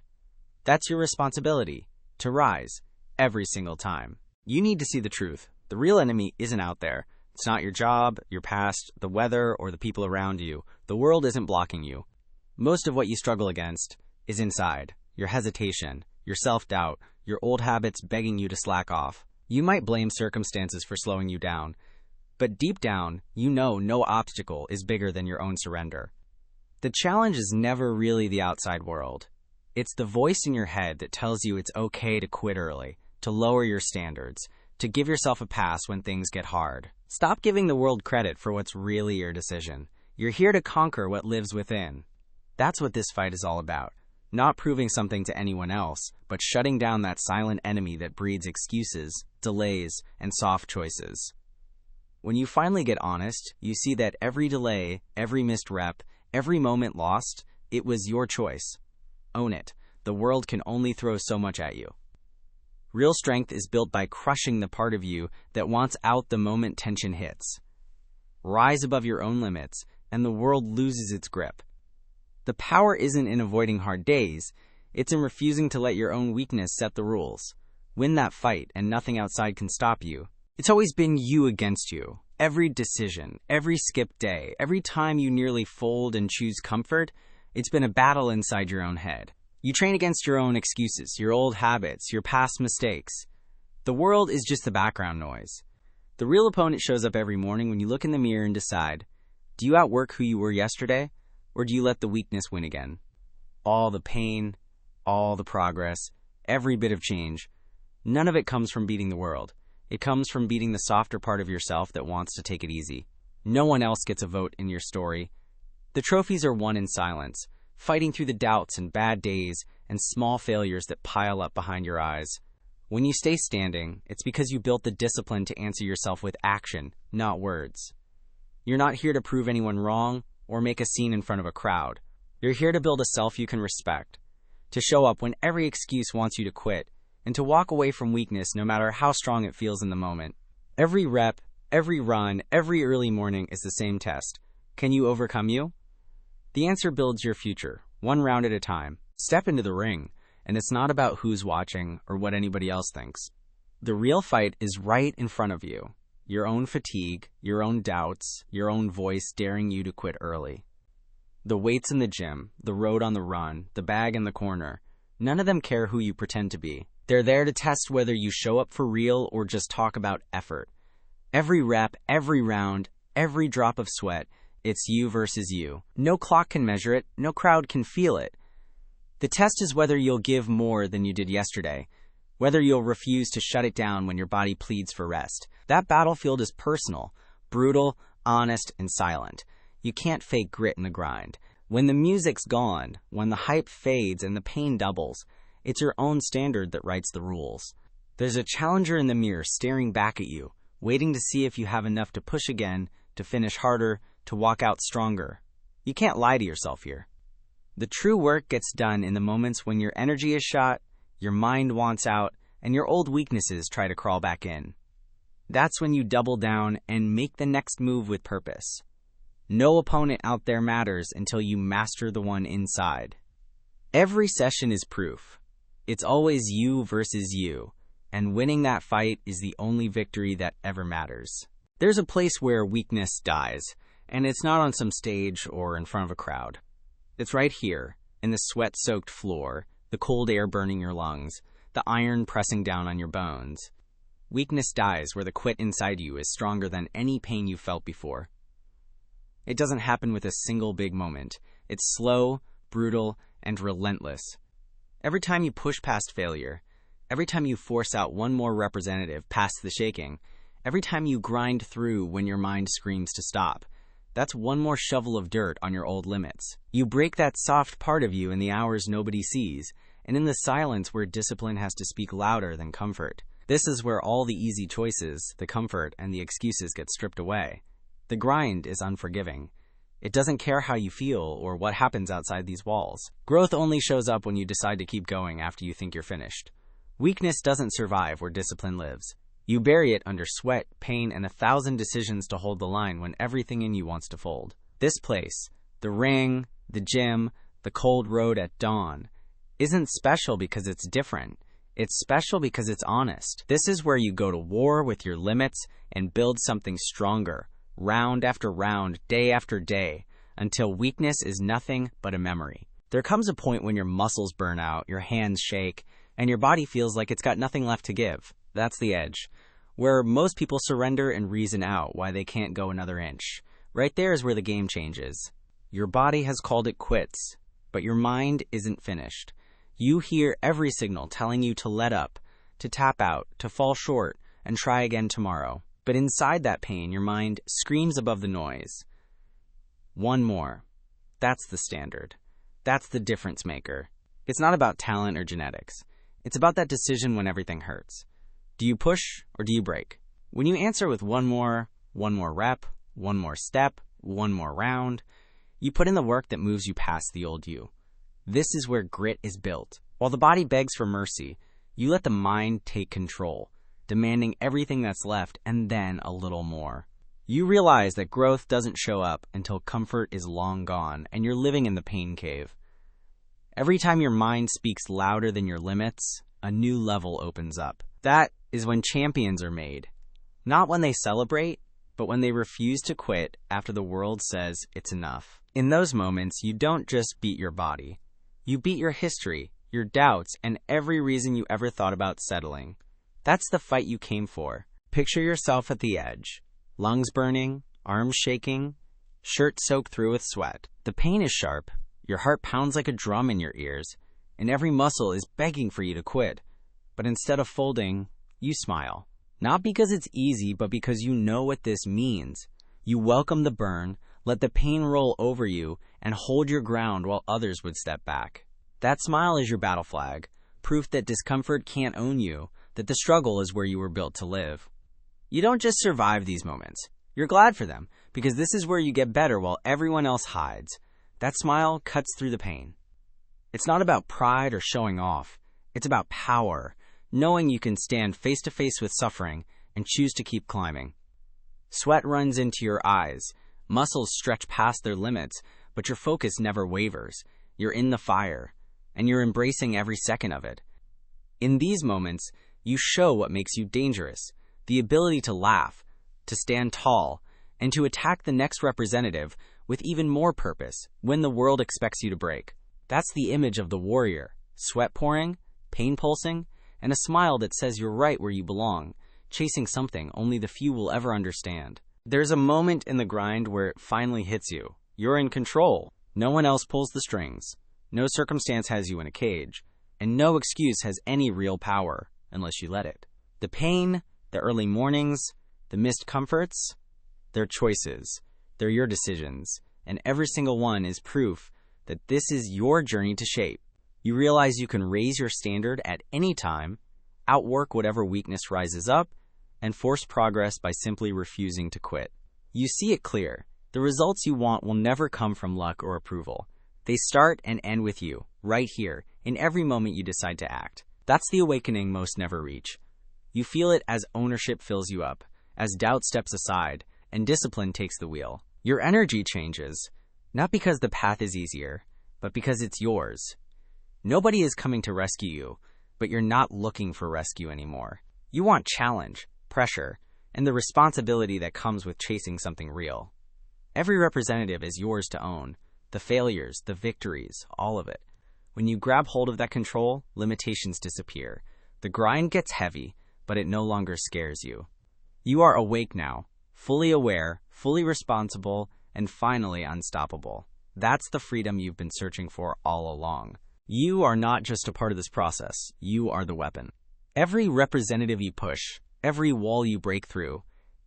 That's your responsibility, to rise, every single time. You need to see the truth. The real enemy isn't out there. It's not your job, your past, the weather, or the people around you. The world isn't blocking you. Most of what you struggle against is inside. Your hesitation, your self-doubt, your old habits begging you to slack off. You might blame circumstances for slowing you down, but deep down, you know no obstacle is bigger than your own surrender. The challenge is never really the outside world. It's the voice in your head that tells you it's okay to quit early, to lower your standards, to give yourself a pass when things get hard. Stop giving the world credit for what's really your decision. You're here to conquer what lives within. That's what this fight is all about. Not proving something to anyone else, but shutting down that silent enemy that breeds excuses, delays, and soft choices. When you finally get honest, you see that every delay, every missed rep, every moment lost, it was your choice. Own it. The world can only throw so much at you. Real strength is built by crushing the part of you that wants out the moment tension hits. Rise above your own limits, and the world loses its grip. The power isn't in avoiding hard days, it's in refusing to let your own weakness set the rules. Win that fight, and nothing outside can stop you. It's always been you against you. Every decision, every skipped day, every time you nearly fold and choose comfort, it's been a battle inside your own head. You train against your own excuses, your old habits, your past mistakes. The world is just the background noise. The real opponent shows up every morning when you look in the mirror and decide, do you outwork who you were yesterday, or do you let the weakness win again? All the pain, all the progress, every bit of change, none of it comes from beating the world. It comes from beating the softer part of yourself that wants to take it easy. No one else gets a vote in your story. The trophies are won in silence, fighting through the doubts and bad days and small failures that pile up behind your eyes. When you stay standing, it's because you built the discipline to answer yourself with action, not words. You're not here to prove anyone wrong or make a scene in front of a crowd. You're here to build a self you can respect, to show up when every excuse wants you to quit, and to walk away from weakness no matter how strong it feels in the moment. Every rep, every run, every early morning is the same test. Can you overcome you? The answer builds your future, one round at a time. Step into the ring, and it's not about who's watching or what anybody else thinks. The real fight is right in front of you. Your own fatigue, your own doubts, your own voice daring you to quit early. The weights in the gym, the road on the run, the bag in the corner, none of them care who you pretend to be. They're there to test whether you show up for real or just talk about effort. Every rep, every round, every drop of sweat, it's you versus you. No clock can measure it, no crowd can feel it. The test is whether you'll give more than you did yesterday, whether you'll refuse to shut it down when your body pleads for rest. That battlefield is personal, brutal, honest, and silent. You can't fake grit in the grind. When the music's gone, when the hype fades and the pain doubles, it's your own standard that writes the rules. There's a challenger in the mirror staring back at you, waiting to see if you have enough to push again, to finish harder, to walk out stronger. You can't lie to yourself here. The true work gets done in the moments when your energy is shot, your mind wants out, and your old weaknesses try to crawl back in. That's when you double down and make the next move with purpose. No opponent out there matters until you master the one inside. Every session is proof. It's always you versus you, and winning that fight is the only victory that ever matters. There's a place where weakness dies, and it's not on some stage or in front of a crowd. It's right here, in the sweat-soaked floor, the cold air burning your lungs, the iron pressing down on your bones. Weakness dies where the quit inside you is stronger than any pain you felt before. It doesn't happen with a single big moment. It's slow, brutal, and relentless. Every time you push past failure, every time you force out one more representative past the shaking, every time you grind through when your mind screams to stop, that's one more shovel of dirt on your old limits. You break that soft part of you in the hours nobody sees, and in the silence where discipline has to speak louder than comfort. This is where all the easy choices, the comfort, and the excuses get stripped away. The grind is unforgiving. It doesn't care how you feel or what happens outside these walls. Growth only shows up when you decide to keep going after you think you're finished. Weakness doesn't survive where discipline lives. You bury it under sweat, pain, and 1,000 decisions to hold the line when everything in you wants to fold. This place, the ring, the gym, the cold road at dawn, isn't special because it's different. It's special because it's honest. This is where you go to war with your limits and build something stronger, round after round, day after day, until weakness is nothing but a memory. There comes a point when your muscles burn out, your hands shake, and your body feels like it's got nothing left to give. That's the edge, where most people surrender and reason out why they can't go another inch. Right there is where the game changes. Your body has called it quits, but your mind isn't finished. You hear every signal telling you to let up, to tap out, to fall short, and try again tomorrow. But inside that pain, your mind screams above the noise. One more. That's the standard. That's the difference maker. It's not about talent or genetics. It's about that decision when everything hurts. Do you push or do you break? When you answer with one more rep, one more step, one more round, you put in the work that moves you past the old you. This is where grit is built. While the body begs for mercy, you let the mind take control, demanding everything that's left and then a little more. You realize that growth doesn't show up until comfort is long gone and you're living in the pain cave. Every time your mind speaks louder than your limits, a new level opens up. That is when champions are made. Not when they celebrate, but when they refuse to quit after the world says it's enough. In those moments, you don't just beat your body. You beat your history, your doubts, and every reason you ever thought about settling. That's the fight you came for. Picture yourself at the edge. Lungs burning, arms shaking, shirt soaked through with sweat. The pain is sharp. Your heart pounds like a drum in your ears, and every muscle is begging for you to quit. But instead of folding, you smile. Not because it's easy, but because you know what this means. You welcome the burn, let the pain roll over you, and hold your ground while others would step back. That smile is your battle flag, proof that discomfort can't own you, that the struggle is where you were built to live. You don't just survive these moments. You're glad for them, because this is where you get better while everyone else hides. That smile cuts through the pain. It's not about pride or showing off. It's about power, knowing you can stand face to face with suffering and choose to keep climbing. Sweat runs into your eyes. Muscles stretch past their limits, but your focus never wavers. You're in the fire, and you're embracing every second of it. In these moments, you show what makes you dangerous, the ability to laugh, to stand tall, and to attack the next representative with even more purpose when the world expects you to break. That's the image of the warrior, sweat pouring, pain pulsing, and a smile that says you're right where you belong, chasing something only the few will ever understand. There's a moment in the grind where it finally hits you. You're in control. No one else pulls the strings. No circumstance has you in a cage. And no excuse has any real power unless you let it. The pain, the early mornings, the missed comforts, they're choices. They're your decisions. And every single one is proof that this is your journey to shape. You realize you can raise your standard at any time, outwork whatever weakness rises up, and force progress by simply refusing to quit. You see it clear. The results you want will never come from luck or approval. They start and end with you, right here, in every moment you decide to act. That's the awakening most never reach. You feel it as ownership fills you up, as doubt steps aside, and discipline takes the wheel. Your energy changes, not because the path is easier, but because it's yours. Nobody is coming to rescue you, but you're not looking for rescue anymore. You want challenge, pressure, and the responsibility that comes with chasing something real. Every representative is yours to own. The failures, the victories, all of it. When you grab hold of that control, limitations disappear. The grind gets heavy, but it no longer scares you. You are awake now, fully aware, fully responsible, and finally unstoppable. That's the freedom you've been searching for all along. You are not just a part of this process. You are the weapon. Every representative you push, every wall you break through,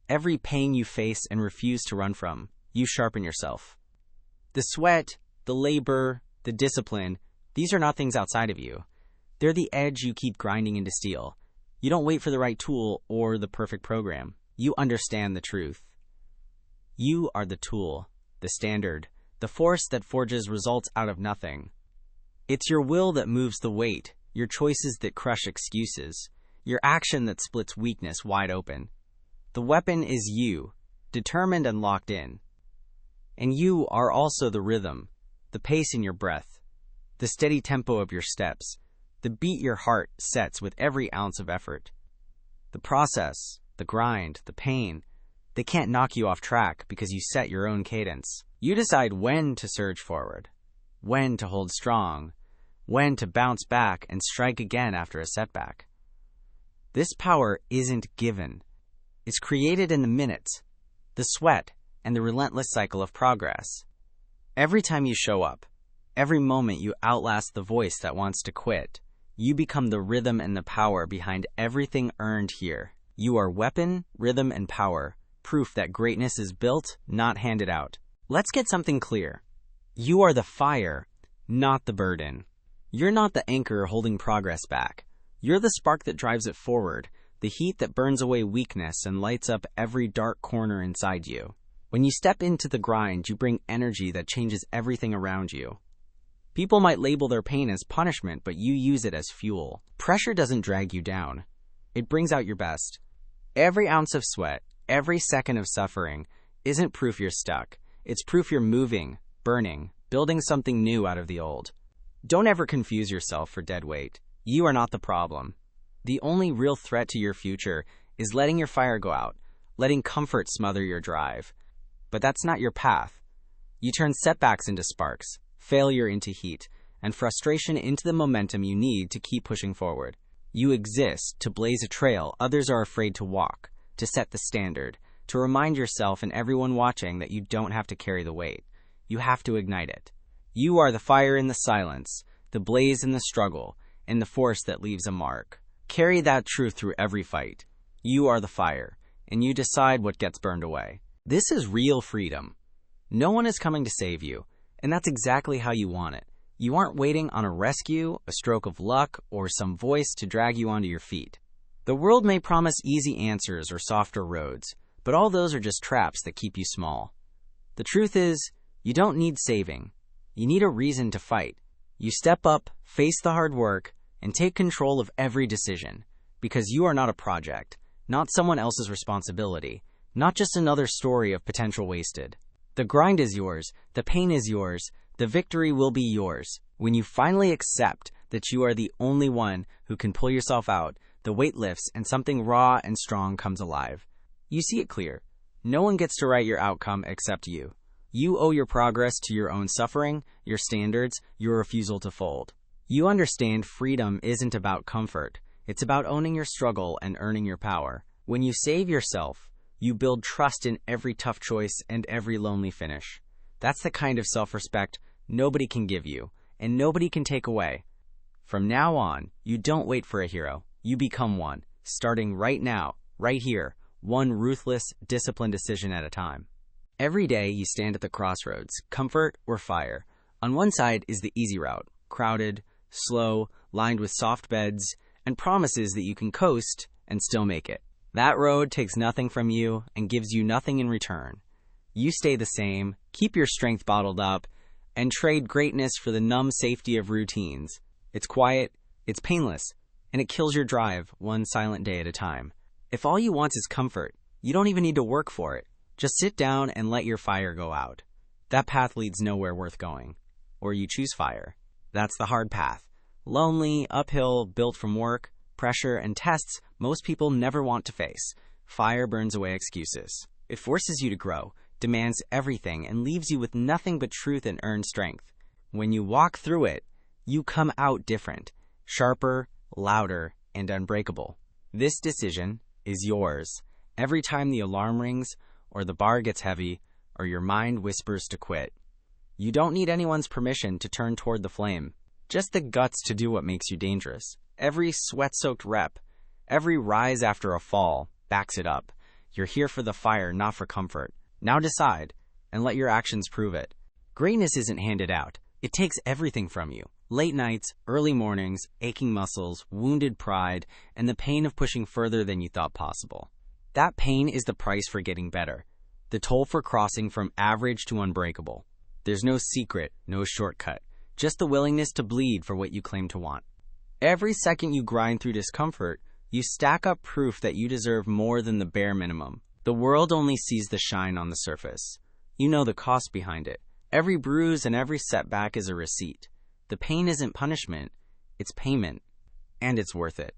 every pain you face and refuse to run from, you sharpen yourself. The sweat, the labor, the discipline, these are not things outside of you. They're the edge you keep grinding into steel. You don't wait for the right tool or the perfect program. You understand the truth. You are the tool, the standard, the force that forges results out of nothing. It's your will that moves the weight, your choices that crush excuses, your action that splits weakness wide open. The weapon is you, determined and locked in. And you are also the rhythm, the pace in your breath, the steady tempo of your steps, the beat your heart sets with every ounce of effort. The process, the grind, the pain, they can't knock you off track because you set your own cadence. You decide when to surge forward, when to hold strong, when to bounce back and strike again after a setback. This power isn't given. It's created in the minutes, the sweat, and the relentless cycle of progress. Every time you show up, every moment you outlast the voice that wants to quit, you become the rhythm and the power behind everything earned here. You are weapon, rhythm, and power, proof that greatness is built, not handed out. Let's get something clear. You are the fire, not the burden. You're not the anchor holding progress back. You're the spark that drives it forward, the heat that burns away weakness and lights up every dark corner inside you. When you step into the grind, you bring energy that changes everything around you. People might label their pain as punishment, but you use it as fuel. Pressure doesn't drag you down. It brings out your best. Every ounce of sweat, every second of suffering, isn't proof you're stuck. It's proof you're moving, burning, building something new out of the old. Don't ever confuse yourself for dead weight. You are not the problem. The only real threat to your future is letting your fire go out, letting comfort smother your drive. But that's not your path. You turn setbacks into sparks, failure into heat, and frustration into the momentum you need to keep pushing forward. You exist to blaze a trail others are afraid to walk, to set the standard, to remind yourself and everyone watching that you don't have to carry the weight. You have to ignite it. You are the fire in the silence, the blaze in the struggle, and the force that leaves a mark. Carry that truth through every fight. You are the fire, and you decide what gets burned away. This is real freedom. No one is coming to save you, and that's exactly how you want it. You aren't waiting on a rescue, a stroke of luck, or some voice to drag you onto your feet. The world may promise easy answers or softer roads, but all those are just traps that keep you small. The truth is, you don't need saving. You need a reason to fight. You step up, face the hard work, and take control of every decision, because you are not a project, not someone else's responsibility, not just another story of potential wasted. The grind is yours, the pain is yours, the victory will be yours. When you finally accept that you are the only one who can pull yourself out, the weight lifts and something raw and strong comes alive. You see it clear. No one gets to write your outcome except you. You owe your progress to your own suffering, your standards, your refusal to fold. You understand freedom isn't about comfort. It's about owning your struggle and earning your power. When you save yourself, you build trust in every tough choice and every lonely finish. That's the kind of self-respect nobody can give you, and nobody can take away. From now on, you don't wait for a hero. You become one, starting right now, right here, one ruthless, disciplined decision at a time. Every day you stand at the crossroads, comfort or fire. On one side is the easy route, crowded, slow, lined with soft beds, and promises that you can coast and still make it. That road takes nothing from you and gives you nothing in return. You stay the same, keep your strength bottled up, and trade greatness for the numb safety of routines. It's quiet, it's painless, and it kills your drive one silent day at a time. If all you want is comfort, you don't even need to work for it. Just sit down and let your fire go out. That path leads nowhere worth going. Or you choose fire. That's the hard path. Lonely, uphill, built from work, pressure, and tests most people never want to face. Fire burns away excuses. It forces you to grow, demands everything, and leaves you with nothing but truth and earned strength. When you walk through it, you come out different, sharper, louder, and unbreakable. This decision is yours. Every time the alarm rings, or the bar gets heavy, or your mind whispers to quit. You don't need anyone's permission to turn toward the flame. Just the guts to do what makes you dangerous. Every sweat-soaked rep, every rise after a fall, backs it up. You're here for the fire, not for comfort. Now decide, and let your actions prove it. Greatness isn't handed out. It takes everything from you. Late nights, early mornings, aching muscles, wounded pride, and the pain of pushing further than you thought possible. That pain is the price for getting better. The toll for crossing from average to unbreakable. There's no secret, no shortcut. Just the willingness to bleed for what you claim to want. Every second you grind through discomfort, you stack up proof that you deserve more than the bare minimum. The world only sees the shine on the surface. You know the cost behind it. Every bruise and every setback is a receipt. The pain isn't punishment, it's payment. And it's worth it.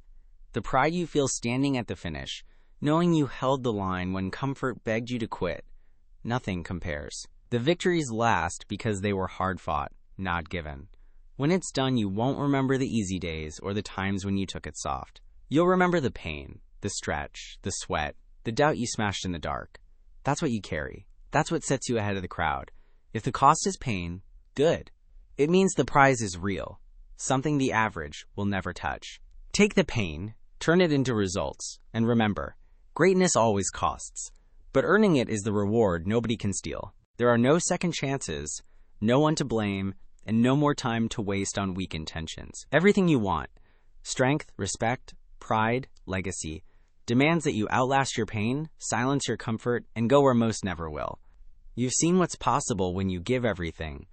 The pride you feel standing at the finish, knowing you held the line when comfort begged you to quit, nothing compares. The victories last because they were hard-fought, not given. When it's done, you won't remember the easy days or the times when you took it soft. You'll remember the pain, the stretch, the sweat, the doubt you smashed in the dark. That's what you carry. That's what sets you ahead of the crowd. If the cost is pain, good. It means the prize is real, something the average will never touch. Take the pain, turn it into results, and remember, greatness always costs, but earning it is the reward nobody can steal. There are no second chances, no one to blame, and no more time to waste on weak intentions. Everything you want, strength, respect, pride, legacy, demands that you outlast your pain, silence your comfort, and go where most never will. You've seen what's possible when you give everything,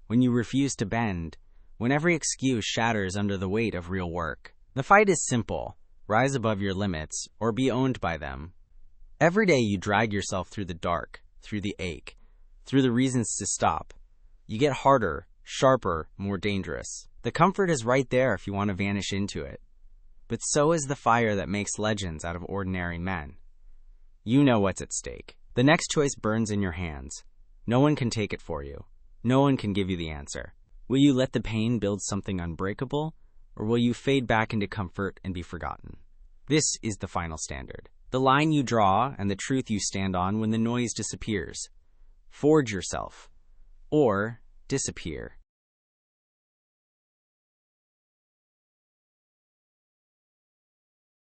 when you refuse to bend, when every excuse shatters under the weight of real work. The fight is simple. Rise above your limits, or be owned by them. Every day you drag yourself through the dark, through the ache, through the reasons to stop. You get harder, sharper, more dangerous. The comfort is right there if you want to vanish into it. But so is the fire that makes legends out of ordinary men. You know what's at stake. The next choice burns in your hands. No one can take it for you. No one can give you the answer. Will you let the pain build something unbreakable, or will you fade back into comfort and be forgotten? This is the final standard. The line you draw and the truth you stand on when the noise disappears. Forge yourself, or disappear.